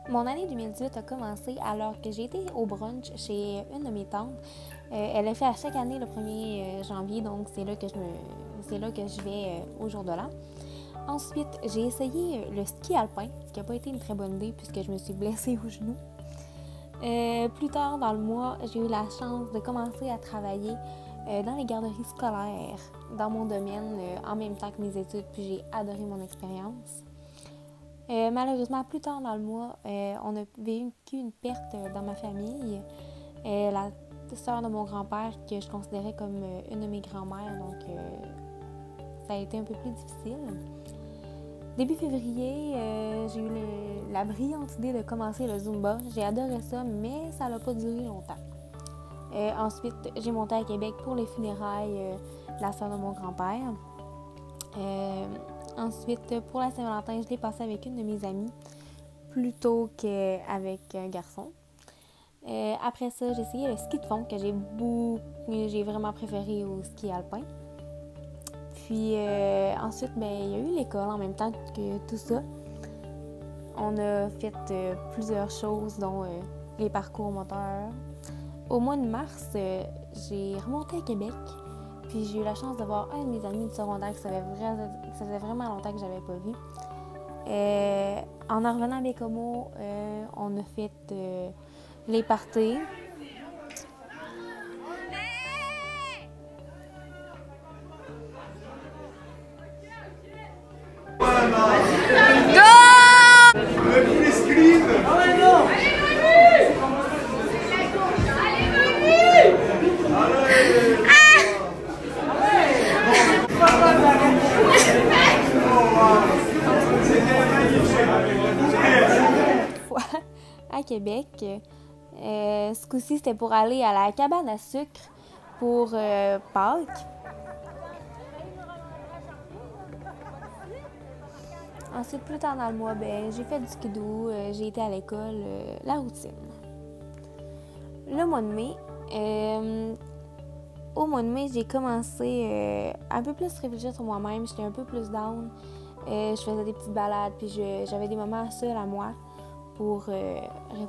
Mon année 2018 a commencé alors que j'ai été au brunch chez une de mes tantes. Elle le fait à chaque année le 1er janvier, donc c'est là que je vais au jour de l'an. Ensuite, j'ai essayé le ski alpin, ce qui n'a pas été une très bonne idée puisque je me suis blessée au genou. Plus tard dans le mois, j'ai eu la chance de commencer à travailler dans les garderies scolaires dans mon domaine en même temps que mes études, puis j'ai adoré mon expérience. Malheureusement, plus tard dans le mois, on a vécu une perte dans ma famille. La sœur de mon grand-père, que je considérais comme une de mes grand-mères, donc ça a été un peu plus difficile. Début février, j'ai eu la brillante idée de commencer le Zumba. J'ai adoré ça, mais ça n'a pas duré longtemps. Ensuite, j'ai monté à Québec pour les funérailles de la sœur de mon grand-père. Ensuite, pour la Saint-Valentin, je l'ai passé avec une de mes amies plutôt qu'avec un garçon. Après ça, j'ai essayé le ski de fond que j'ai vraiment préféré au ski alpin. Puis ensuite, il y a eu l'école en même temps que tout ça. On a fait plusieurs choses, dont les parcours moteurs. Au mois de mars, j'ai remonté à Québec. Puis j'ai eu la chance de voir un de mes amis du secondaire que ça faisait vraiment longtemps que je n'avais pas vu. En revenant à Bécomo, on a fait les parties. À Québec. Ce coup-ci, c'était pour aller à la cabane à sucre pour Pâques. Ensuite, plus tard dans le mois, j'ai fait du skidoo, j'ai été à l'école, la routine. Le mois de mai, au mois de mai, j'ai commencé un peu plus réfléchir sur moi-même, j'étais un peu plus down. Je faisais des petites balades, puis j'avais des moments seuls à moi pour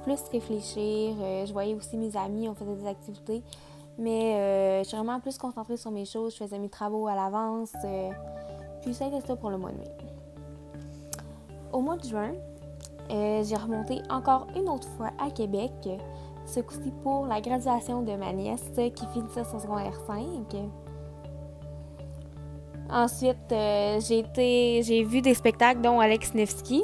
plus réfléchir. Je voyais aussi mes amis, on faisait des activités, mais je suis vraiment plus concentrée sur mes choses, je faisais mes travaux à l'avance, puis ça a été ça pour le mois de mai. Au mois de juin, j'ai remonté encore une autre fois à Québec, ce coup-ci pour la graduation de ma nièce qui finissait son secondaire 5. Ensuite, j'ai vu des spectacles dont Alex Nevsky.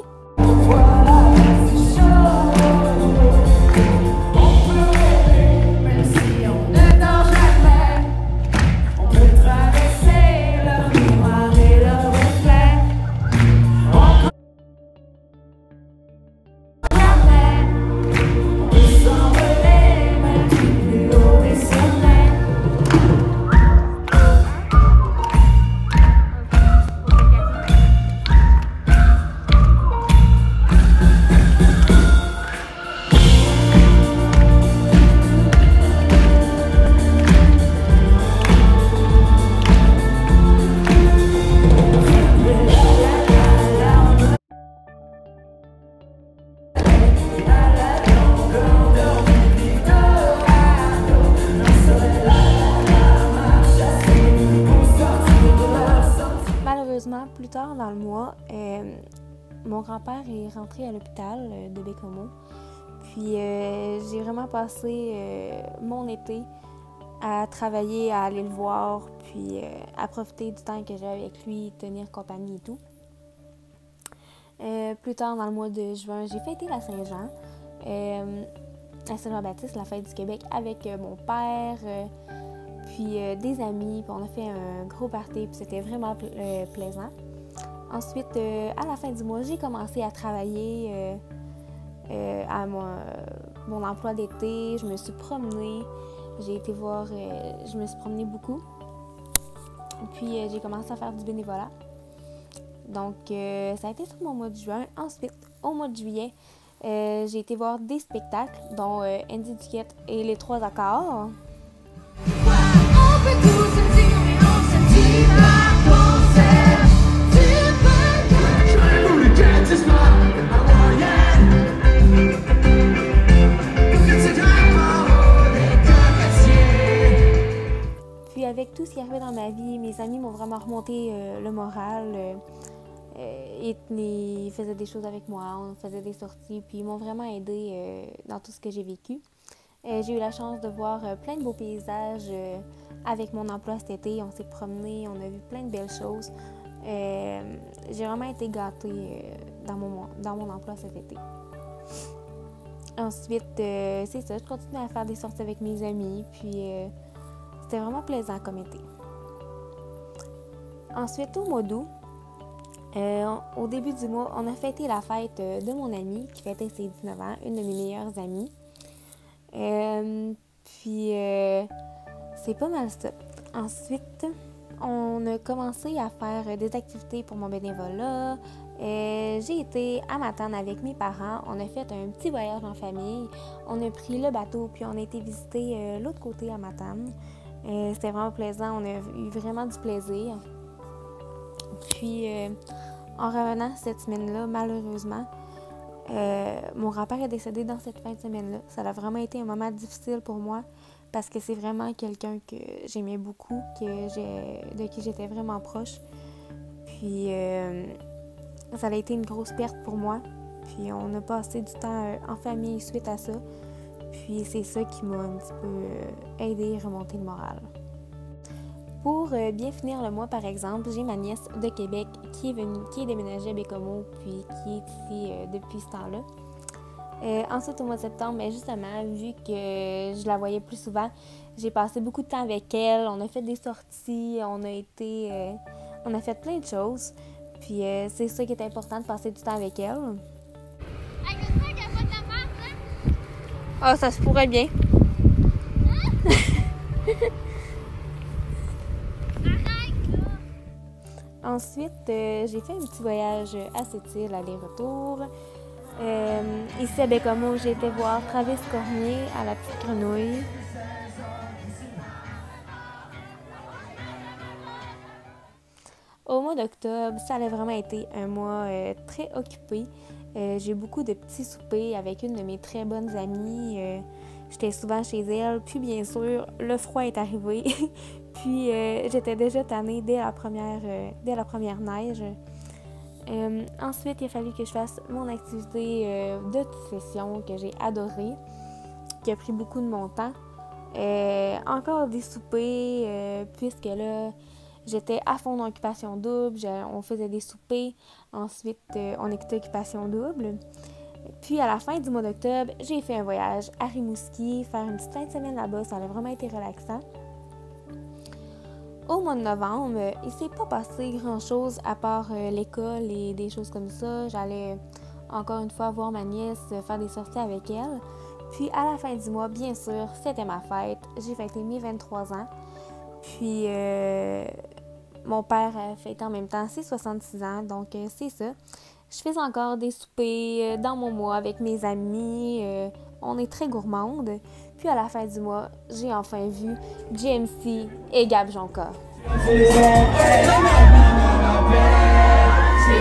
Plus tard dans le mois, mon grand-père est rentré à l'hôpital de Bécomo. Puis j'ai vraiment passé mon été à travailler, à aller le voir, puis à profiter du temps que j'avais avec lui, tenir compagnie et tout. Plus tard dans le mois de juin, j'ai fêté la Saint-Jean, la Saint-Jean-Baptiste, la fête du Québec, avec mon père, puis des amis, puis on a fait un gros party, puis c'était vraiment plaisant. Ensuite, à la fin du mois, j'ai commencé à travailler à mon emploi d'été. Je me suis promenée, je me suis promenée beaucoup. Puis j'ai commencé à faire du bénévolat. Donc, ça a été sur mon mois de juin. Ensuite, au mois de juillet, j'ai été voir des spectacles, dont Andy Duquette et Les Trois Accords. On peut tout se dire, mais on se dit pas concert. Tu peux pas. mes amis m'ont vraiment remonté le moral. Ils faisaient des choses avec moi, on faisait des sorties, puis ils m'ont vraiment aidé dans tout ce que j'ai vécu. J'ai eu la chance de voir plein de beaux paysages avec mon emploi cet été. On s'est promené, on a vu plein de belles choses. J'ai vraiment été gâtée dans mon emploi cet été. Ensuite, c'est ça, je continue à faire des sorties avec mes amis, puis c'était vraiment plaisant comme été. Ensuite, au mois d'août, au début du mois, on a fêté la fête de mon amie qui fêtait ses 19 ans, une de mes meilleures amies. C'est pas mal ça. Ensuite, on a commencé à faire des activités pour mon bénévolat. J'ai été à Matane avec mes parents. On a fait un petit voyage en famille. On a pris le bateau, puis on a été visiter l'autre côté à Matane. C'était vraiment plaisant. On a eu vraiment du plaisir. Puis, en revenant cette semaine-là, malheureusement, mon grand-père est décédé dans cette fin de semaine-là. Ça a vraiment été un moment difficile pour moi parce que c'est vraiment quelqu'un que j'aimais beaucoup, de qui j'étais vraiment proche. Puis, ça a été une grosse perte pour moi. Puis, on a passé du temps en famille suite à ça. Puis, c'est ça qui m'a un petit peu aidé à remonter le moral. Pour bien finir le mois, par exemple, j'ai ma nièce de Québec qui est déménagée à Bécomo, puis qui est ici depuis ce temps-là. Ensuite, au mois de septembre, justement, vu que je la voyais plus souvent, j'ai passé beaucoup de temps avec elle. On a fait des sorties, on a fait plein de choses. Puis c'est ça qui est important, de passer du temps avec elle. Ah, ça se pourrait bien. Ensuite, j'ai fait un petit voyage à Sept-Îles, aller-retour. Ici à Bécomo, j'ai été voir Travis Cormier à la Petite Grenouille. Au mois d'octobre, ça a vraiment été un mois très occupé. J'ai eu beaucoup de petits soupers avec une de mes très bonnes amies. J'étais souvent chez elle. Puis bien sûr, le froid est arrivé. Puis j'étais déjà tannée dès la première neige. Ensuite, il a fallu que je fasse mon activité de session que j'ai adorée, qui a pris beaucoup de mon temps. Encore des soupers, puisque là, j'étais à fond dans Occupation Double. On faisait des soupers. Ensuite, on écoutait Occupation Double. Puis, à la fin du mois d'octobre, j'ai fait un voyage à Rimouski, faire une petite fin de semaine là-bas. Ça a vraiment été relaxant. Au mois de novembre, il ne s'est pas passé grand-chose à part l'école et des choses comme ça. J'allais encore une fois voir ma nièce, faire des sorties avec elle. Puis, à la fin du mois, bien sûr, c'était ma fête. J'ai fêté mes 23 ans. Puis, mon père a fêté en même temps ses 66 ans, donc c'est ça. Je fais encore des soupers dans mon mois avec mes amis. On est très gourmande. Puis à la fin du mois, j'ai enfin vu GMC et Gab Jonca. J'ai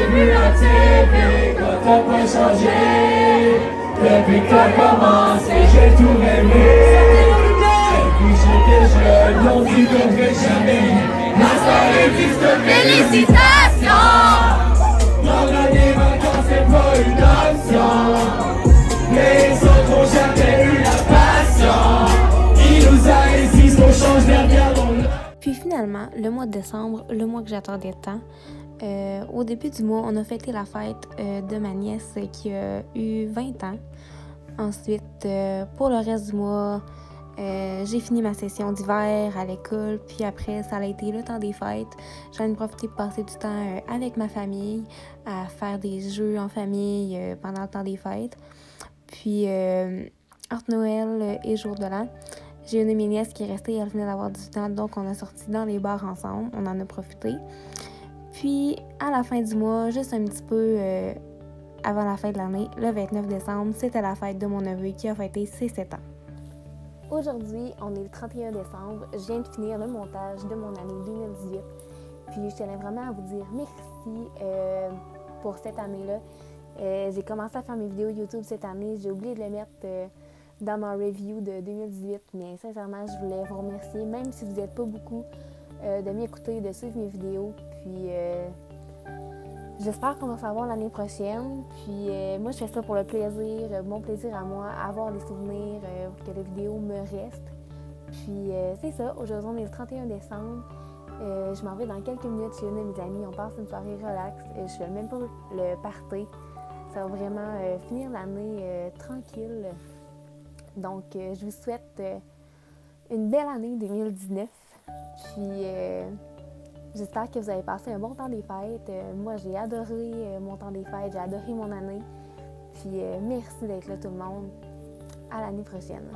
vu la TV quand t'as pas changé. Depuis que t'as commencé, j'ai tout aimé. Et puis j'étais jeune, non tu devrais jamais. L'instant existe, félicitations. Dans l'année vacances, c'est pas une option. Les autres ont jamais eu la passion. Il nous a réussi, qu'on change d'air, regardons-le. Puis finalement, le mois de décembre, le mois que j'attendais tant, au début du mois, on a fêté la fête de ma nièce qui a eu 20 ans. Ensuite, pour le reste du mois, j'ai fini ma session d'hiver à l'école, puis après, ça a été le temps des fêtes. J'en ai profité pour passer du temps avec ma famille, à faire des jeux en famille pendant le temps des fêtes. Puis, entre Noël et Jour de l'An, j'ai une de mes nièces qui est restée, elle venait d'avoir 18 ans, donc on a sorti dans les bars ensemble, on en a profité. Puis, à la fin du mois, juste un petit peu avant la fin de l'année, le 29 décembre, c'était la fête de mon neveu qui a fêté ses 7 ans. Aujourd'hui, on est le 31 décembre. Je viens de finir le montage de mon année 2018. Puis je tenais vraiment à vous dire merci pour cette année-là. J'ai commencé à faire mes vidéos YouTube cette année. J'ai oublié de les mettre dans ma review de 2018. Mais sincèrement, je voulais vous remercier. Même si vous n'êtes pas beaucoup de m'écouter, de suivre mes vidéos. Puis j'espère qu'on va se revoir l'année prochaine. Puis moi, je fais ça pour le plaisir, mon plaisir à moi, avoir les souvenirs, que les vidéos me restent. Puis c'est ça, aujourd'hui on est le 31 décembre. Je m'en vais dans quelques minutes chez une de mes amies. On passe une soirée relax. Je fais même pas le party. Ça va vraiment finir l'année tranquille. Donc, je vous souhaite une belle année 2019. Puis, j'espère que vous avez passé un bon temps des fêtes. Moi, j'ai adoré mon temps des fêtes. J'ai adoré mon année. Puis, merci d'être là tout le monde. À l'année prochaine.